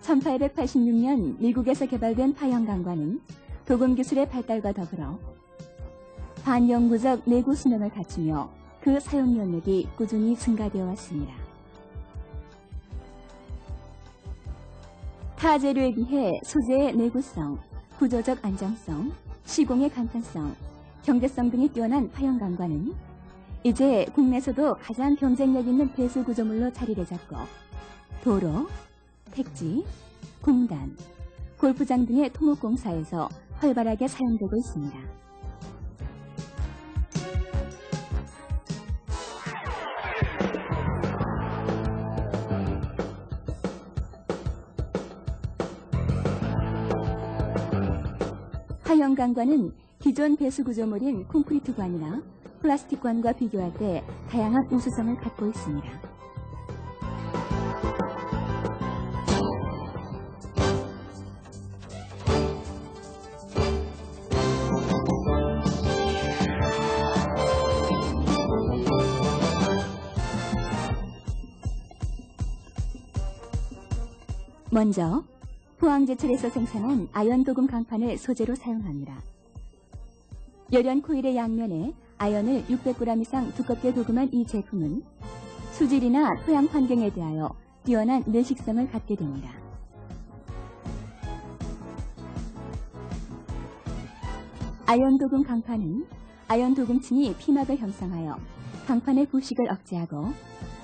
1886년 미국에서 개발된 파형강관은 도금 기술의 발달과 더불어 반영구적 내구 수명을 갖추며 그 사용 연력이 꾸준히 증가되어 왔습니다. 타 재료에 비해 소재의 내구성, 구조적 안정성, 시공의 간편성, 경제성 등이 뛰어난 파형강관은 이제 국내에서도 가장 경쟁력 있는 배수 구조물로 자리를 잡고 도로, 택지, 공단, 골프장 등의 토목공사에서 활발하게 사용되고 있습니다. 파형강관은 기존 배수 구조물인 콘크리트관이나 플라스틱관과 비교할 때 다양한 우수성을 갖고 있습니다. 먼저 포항제철에서 생산한 아연 도금 강판을 소재로 사용합니다. 열연 코일의 양면에 아연을 600g 이상 두껍게 도금한 이 제품은 수질이나 토양 환경에 대하여 뛰어난 내식성을 갖게 됩니다. 아연 도금 강판은 아연 도금층이 피막을 형성하여 강판의 부식을 억제하고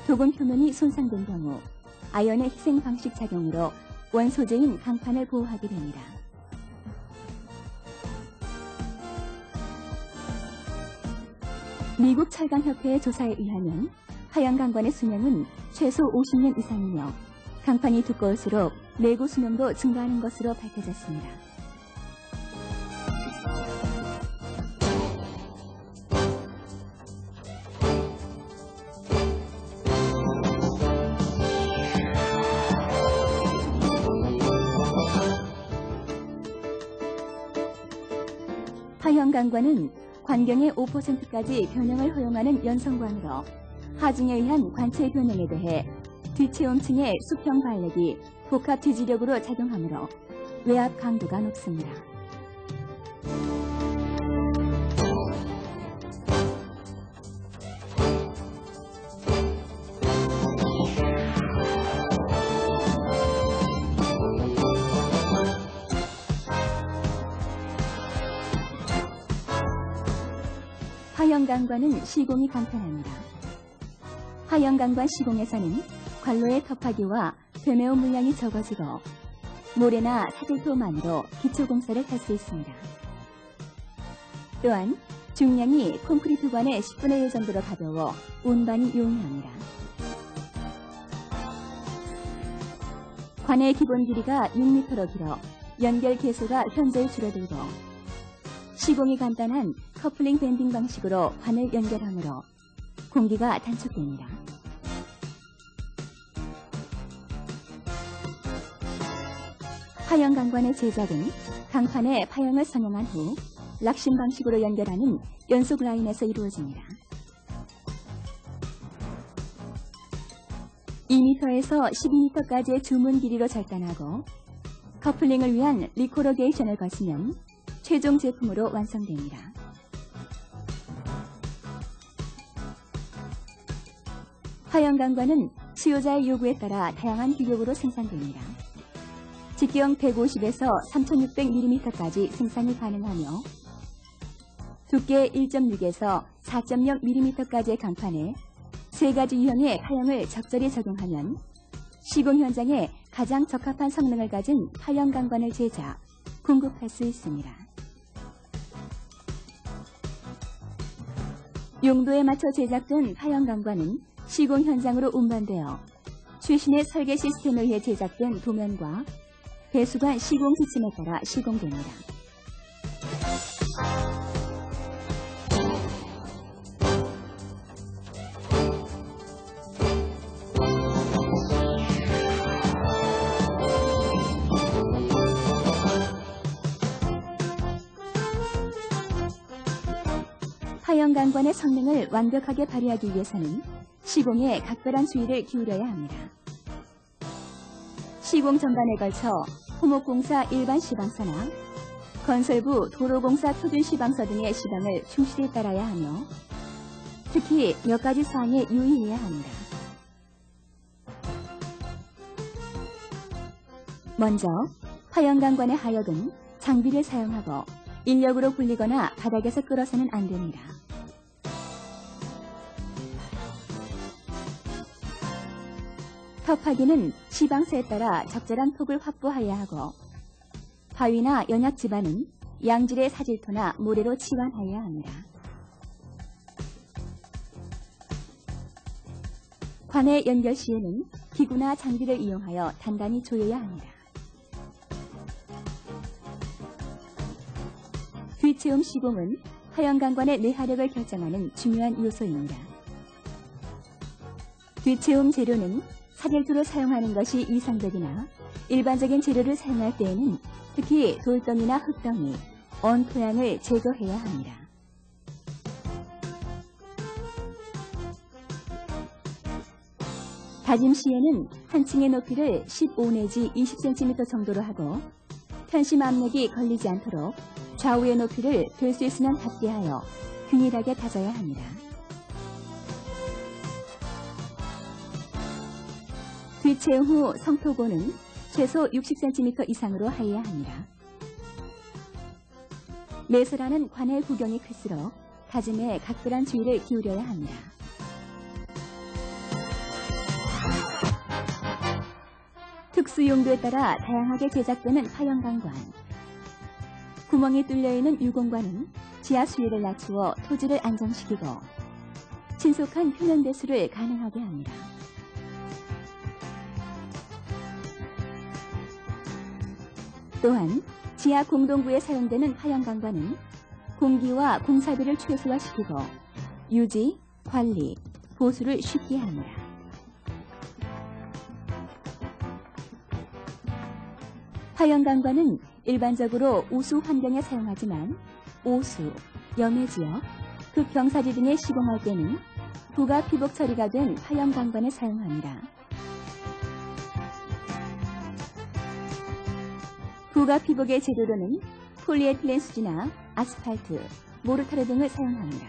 도금 표면이 손상된 경우 아연의 희생 방식 작용으로 원소재인 강판을 보호하게 됩니다. 미국 철강협회의 조사에 의하면 파형강관의 수명은 최소 50년 이상이며 강판이 두꺼울수록 내구 수명도 증가하는 것으로 밝혀졌습니다. 파형강관은 관경의 5%까지 변형을 허용하는 연성관으로 하중에 의한 관체 변형에 대해 뒷체온층의 수평 발력이 복합 지지력으로 작용하므로 외압 강도가 높습니다. 파형강관은 시공이 간편합니다. 파형강관 시공에서는 관로의 터파기와 되매운 물량이 적어지고 모래나 사들토만으로 기초공사를 할 수 있습니다. 또한 중량이 콘크리트관의 10분의 1 정도로 가벼워 운반이 용이합니다. 관의 기본 길이가 6m로 길어 연결 개수가 현저히 줄어들고 시공이 간단한 커플링 밴딩 방식으로 관을 연결하므로 공기가 단축됩니다. 파형강관의 제작은 강판에 파형을 선용한 후 락신 방식으로 연결하는 연속 라인에서 이루어집니다. 2m에서 12m까지의 주문 길이로 절단하고 커플링을 위한 리코로게이션을 거치면 최종 제품으로 완성됩니다. 파형강관은 수요자의 요구에 따라 다양한 규격으로 생산됩니다. 직경 150에서 3600mm까지 생산이 가능하며 두께 1.6에서 4.0mm까지의 강판에 3가지 유형의 파형을 적절히 적용하면 시공 현장에 가장 적합한 성능을 가진 파형강관을 제작, 공급할 수 있습니다. 용도에 맞춰 제작된 파형강관은 시공 현장으로 운반되어 최신의 설계 시스템에 의해 제작된 도면과 배수관 시공 지침에 따라 시공됩니다. 파형강관의 성능을 완벽하게 발휘하기 위해서는 시공에 각별한 주의를 기울여야 합니다. 시공 전반에 걸쳐 토목공사 일반 시방서나 건설부 도로공사 표준 시방서 등의 시방을 충실히 따라야 하며 특히 몇 가지 사항에 유의해야 합니다. 먼저 화영강관의 하역은 장비를 사용하고 인력으로 굴리거나 바닥에서 끌어서는 안 됩니다. 턱파기는 시방서에 따라 적절한 폭을 확보해야 하고 바위나 연약 지반은 양질의 사질토나 모래로 치환해야 합니다. 관의 연결 시에는 기구나 장비를 이용하여 단단히 조여야 합니다. 뒤체움 시공은 화영강관의 내하력을 결정하는 중요한 요소입니다. 뒤체움 재료는 사질토를 사용하는 것이 이상적이나 일반적인 재료를 사용할 때에는 특히 돌덩이나 흙덩이, 언 토양을 제거해야 합니다. 다짐 시에는 한 층의 높이를 15 내지 20cm 정도로 하고 편심 압력이 걸리지 않도록 좌우의 높이를 될 수 있으면 같게 하여 균일하게 다져야 합니다. 뒤체움 후 성토고는 최소 60cm 이상으로 해야 합니다. 매설하는 관의 구경이 클수록 다짐에 각별한 주의를 기울여야 합니다. 특수 용도에 따라 다양하게 제작되는 화영강관. 구멍이 뚫려있는 유공관은 지하 수위를 낮추어 토지를 안정시키고 신속한 표면 배수를 가능하게 합니다. 또한 지하 공동구에 사용되는 화영강관은 공기와 공사비를 최소화시키고 유지, 관리, 보수를 쉽게 합니다. 화영강관은 일반적으로 우수 환경에 사용하지만 오수, 염해지역, 극경사지 등에 시공할 때는 부가 피복 처리가 된 화영강관을 사용합니다. 부가 피복의 재료로는 폴리에틸렌 수지나 아스팔트, 모르타르 등을 사용합니다.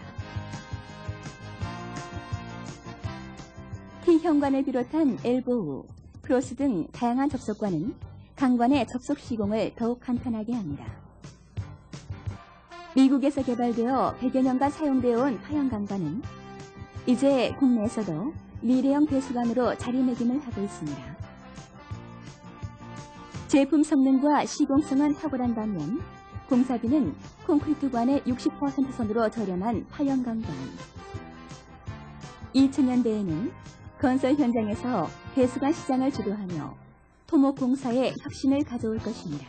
T형관을 비롯한 엘보우, 크로스 등 다양한 접속관은 강관의 접속 시공을 더욱 간편하게 합니다. 미국에서 개발되어 100여 년간 사용되어 온 화영강관은 이제 국내에서도 미래형 배수관으로 자리매김을 하고 있습니다. 제품 성능과 시공성은 탁월한 반면 공사비는 콘크리트관의 60% 선으로 저렴한 화영강관. 2000년대에는 건설 현장에서 배수관 시장을 주도하며 토목공사의 혁신을 가져올 것입니다.